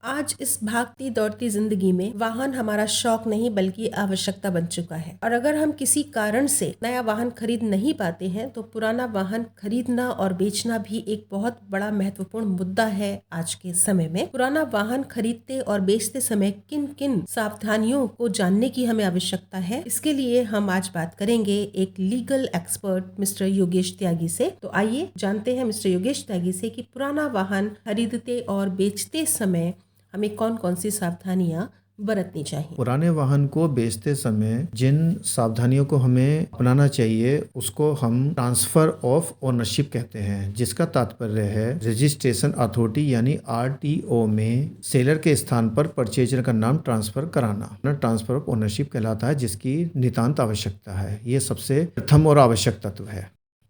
आज इस भागती दौड़ती जिंदगी में वाहन हमारा शौक नहीं बल्कि आवश्यकता बन चुका है। और अगर हम किसी कारण से नया वाहन खरीद नहीं पाते हैं तो पुराना वाहन खरीदना और बेचना भी एक बहुत बड़ा महत्वपूर्ण मुद्दा है। आज के समय में पुराना वाहन खरीदते और बेचते समय किन किन सावधानियों को जानने की हमें आवश्यकता है, इसके लिए हम आज बात करेंगे एक लीगल एक्सपर्ट मिस्टर योगेश त्यागी से। तो आइए जानते हैं मिस्टर योगेश त्यागी से कि पुराना वाहन खरीदते और बेचते समय हमें कौन कौन सी सावधानियां बरतनी चाहिए। पुराने वाहन को बेचते समय जिन सावधानियों को हमें अपनाना चाहिए उसको हम ट्रांसफर ऑफ ओनरशिप कहते हैं, जिसका तात्पर्य है रजिस्ट्रेशन अथॉरिटी यानी आरटीओ में सेलर के स्थान पर परचेजर का नाम ट्रांसफर कराना ट्रांसफर ऑफ ओनरशिप कहलाता है, जिसकी नितांत आवश्यकता है। ये सबसे प्रथम और आवश्यक तत्व है।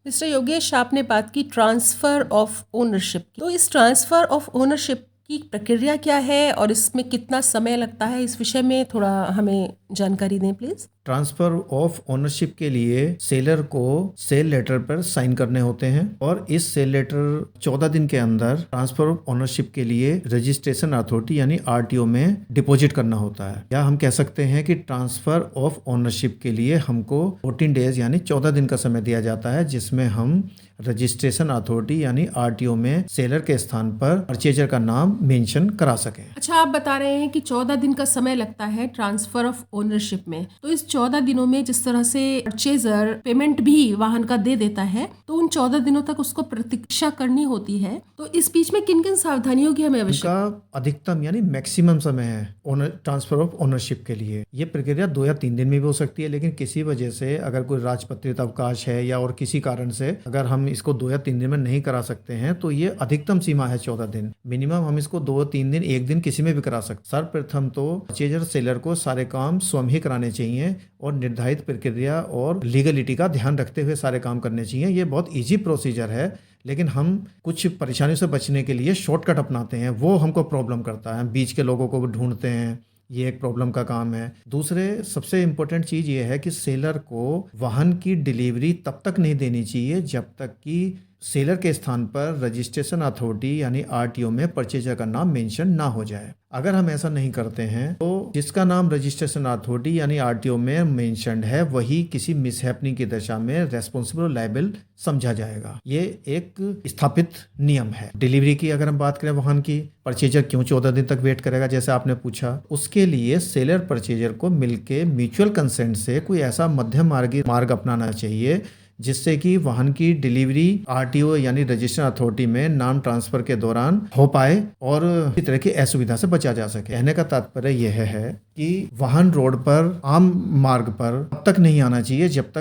मिस्टर योगेश, आपने बात की ट्रांसफर ऑफ ओनरशिप की, तो इस ट्रांसफर ऑफ ओनरशिप की प्रक्रिया क्या है और इसमें कितना समय लगता है, इस विषय में थोड़ा हमें जानकारी दें प्लीज। ट्रांसफर ऑफ ओनरशिप के लिए सेलर को सेल लेटर पर साइन करने होते हैं और इस सेल लेटर 14 दिन के अंदर ट्रांसफर ऑफ ओनरशिप के लिए रजिस्ट्रेशन अथॉरिटी यानी आरटीओ में डिपॉजिट करना होता है। या हम कह सकते हैं कि ट्रांसफर ऑफ ओनरशिप के लिए हमको 14 डेज यानी 14 दिन का समय दिया जाता है, जिसमें हम रजिस्ट्रेशन अथॉरिटी यानी आरटीओ में सेलर के स्थान पर परचेजर का नाम मेंशन करा सकें। अच्छा, आप बता रहे हैं कि 14 दिन का समय लगता है ट्रांसफर ऑफ ओनरशिप में, तो इस 14 दिनों में जिस तरह से परचेजर पेमेंट भी वाहन का दे देता है तो उन 14 दिनों तक उसको प्रतीक्षा करनी होती है। तो इस बीच में किन किन सावधानियों की हमें आवश्यकता? उनका अधिकतम यानी मैक्सिमम समय है ट्रांसफर ऑफ ओनरशिप के लिए। ये प्रक्रिया 2 या 3 दिन में भी हो सकती है, लेकिन किसी वजह से अगर कोई राजपत्रित अवकाश है या और किसी कारण से अगर हम इसको 2 या 3 दिन में नहीं करा सकते हैं तो ये अधिकतम सीमा है 14 दिन। मिनिमम हम इसको 2-3 दिन, 1 दिन किसी में भी करा सकते। सर्वप्रथम तो परचेजर सेलर को सारे काम स्वयं ही कराने चाहिए और निर्धारित प्रक्रिया और लीगलिटी का ध्यान रखते हुए सारे काम करने चाहिए। ये बहुत ईजी प्रोसीजर है, लेकिन हम कुछ परेशानियों से बचने के लिए शॉर्टकट अपनाते हैं, वो हमको प्रॉब्लम करता है। हम बीच के लोगों को ढूंढते हैं, ये एक प्रॉब्लम का काम है। दूसरे सबसे इम्पोर्टेंट चीज़ ये है कि सेलर को वाहन की डिलीवरी तब तक नहीं देनी चाहिए जब तक कि सेलर के स्थान पर रजिस्ट्रेशन अथॉरिटी यानी आरटीओ में परचेजर का नाम मेंशन ना हो जाए। अगर हम ऐसा नहीं करते हैं तो जिसका नाम रजिस्ट्रेशन अथॉरिटी यानी आरटीओ में मेंशन्ड है वही किसी मिसहैपनिंग की दशा में रेस्पॉन्सिबल और लायबल समझा जाएगा। ये एक स्थापित नियम है। डिलीवरी की अगर हम बात करें वाहन की, परचेजर क्यों 14 दिन तक वेट करेगा जैसे आपने पूछा, उसके लिए सेलर परचेजर को मिलके म्यूचुअल कंसेंट से कोई ऐसा मध्यम मार्ग अपनाना चाहिए जिससे कि वाहन की डिलीवरी आरटीओ यानी रजिस्ट्रेशन अथॉरिटी में नाम ट्रांसफर के दौरान हो पाए और इस तरह की असुविधा से बचा जा सके। कहने का तात्पर्य यह है कि वाहन रोड पर आम मार्ग पर अब तक नहीं आना चाहिए जब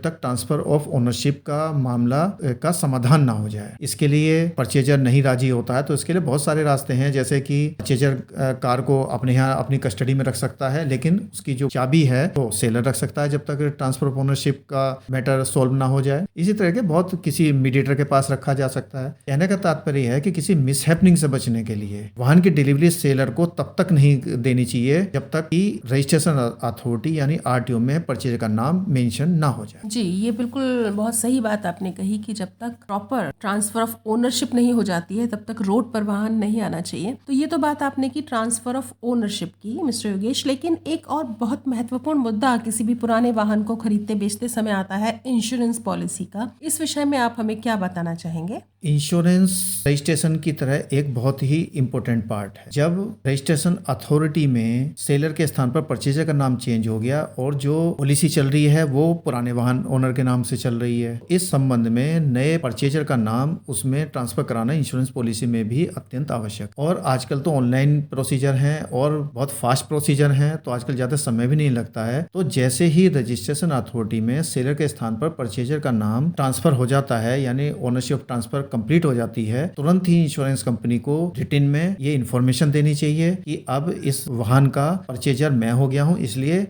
तक ट्रांसफर ऑफ ओनरशिप का मामला का समाधान ना हो जाए। इसके लिए परचेजर नहीं राजी होता है तो इसके लिए बहुत सारे रास्ते हैं, जैसे कि परचेजर कार को अपने यहाँ अपनी कस्टडी में रख सकता है, लेकिन उसकी जो चाबी है तो सेलर रख सकता है जब तक ट्रांसफर ऑफ ओनरशिप का मैटर सॉल्व ना हो जाए। इसी तरह के बहुत किसी मीडिएटर के पास रखा जा सकता है। कहने का तात्पर्य है कि किसी मिसहैपनिंग से बचने के लिए वाहन की डिलीवरी सेलर को तब तक नहीं देनी चाहिए जब तक कि रजिस्ट्रेशन अथॉरिटी यानी आरटीओ में परचेजर का नाम मेंशन ना हो जाए। जी, ये बिल्कुल बहुत सही बात आपने कही कि जब तक प्रॉपर ट्रांसफर ऑफ ओनरशिप नहीं हो जाती है तब तक रोड पर वाहन नहीं आना चाहिए। तो ये तो बात आपने की ट्रांसफर ऑफ ओनरशिप की मिस्टर योगेश, लेकिन एक और बहुत महत्वपूर्ण मुद्दा किसी भी पुराने वाहन को खरीदते बेचते समय आता है इंश्योरेंस पॉलिसी का। इस विषय में आप हमें क्या बताना चाहेंगे? इंश्योरेंस रजिस्ट्रेशन की तरह एक बहुत ही इंपॉर्टेंट पार्ट है। जब रजिस्ट्रेशन अथॉरिटी में सेलर के स्थान पर परचेजर का नाम चेंज हो गया और जो पॉलिसी चल रही है वो पुराने वाहन ओनर के नाम से चल रही है, इस संबंध में नए परचेजर का नाम उसमें ट्रांसफर कराना इंश्योरेंस पॉलिसी में भी अत्यंत आवश्यक। और आजकल तो ऑनलाइन प्रोसीजर है और बहुत फास्ट प्रोसीजर है, तो आजकल ज्यादा समय भी नहीं लगता है। तो जैसे ही रजिस्ट्रेशन अथॉरिटी में सेलर के स्थान पर परचेजर का नाम ट्रांसफर हो जाता है यानी ओनरशिप ऑफ ट्रांसफर कंप्लीट हो जाती है, तुरंत ही इंश्योरेंस कंपनी को रिटन में ये इन्फॉर्मेशन देनी चाहिए कि अब इस वाहन का परचेजर मैं हो गया हूं, इसलिए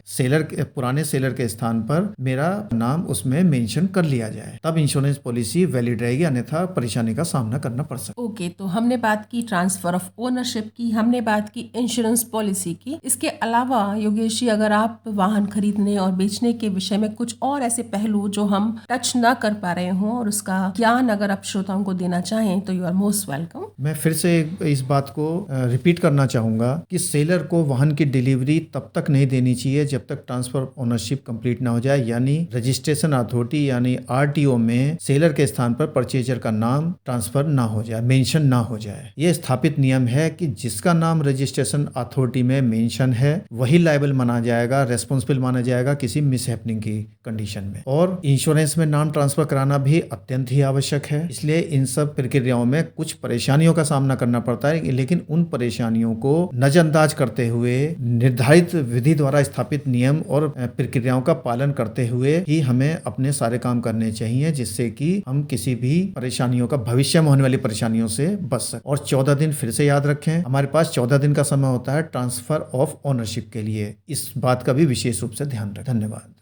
पुराने सेलर के स्थान पर मेरा नाम उसमें मेंशन कर लिया जाए। तब इंश्योरेंस पॉलिसी वैलिड रहेगी, अन्यथा परेशानी का सामना करना पड़ सकता है। ओके, तो हमने बात की ट्रांसफर ऑफ ओनरशिप की, हमने बात की इंश्योरेंस पॉलिसी की। इसके अलावा योगेश जी, अगर आप वाहन खरीदने और बेचने के विषय में कुछ और ऐसे पहलू जो हम टच ना कर पा रहे हों और उसका ज्ञान अगर आप श्रोताओं को हमको देना चाहें तो यू आर मोस्ट वेलकम। मैं फिर से इस बात को रिपीट करना चाहूँगा कि सेलर को वाहन की डिलीवरी तब तक नहीं देनी चाहिए जब तक ट्रांसफर ऑफ ओनरशिप कंप्लीट ना हो जाए, यानी रजिस्ट्रेशन अथॉरिटी यानी आरटीओ में सेलर के स्थान पर परचेजर का नाम ट्रांसफर ना हो जाए, मेंशन ना हो जाए। ये स्थापित नियम है कि जिसका नाम रजिस्ट्रेशन अथॉरिटी में मेंशन है वही लायबल माना जाएगा, रेस्पॉन्सिबल माना जाएगा किसी मिसहैपनिंग की कंडीशन में। और इंश्योरेंस में नाम ट्रांसफर कराना भी अत्यंत ही आवश्यक है। इसलिए इन सब प्रक्रियाओं में कुछ परेशानियों का सामना करना पड़ता है, लेकिन उन परेशानियों को नजरअंदाज करते हुए निर्धारित विधि द्वारा स्थापित नियम और प्रक्रियाओं का पालन करते हुए ही हमें अपने सारे काम करने चाहिए, जिससे कि हम किसी भी परेशानियों का, भविष्य में होने वाली परेशानियों से बच सकें। और 14 दिन फिर से याद रखें, हमारे पास 14 दिन का समय होता है ट्रांसफर ऑफ ओनरशिप के लिए। इस बात का भी विशेष रूप से ध्यान रखें। धन्यवाद।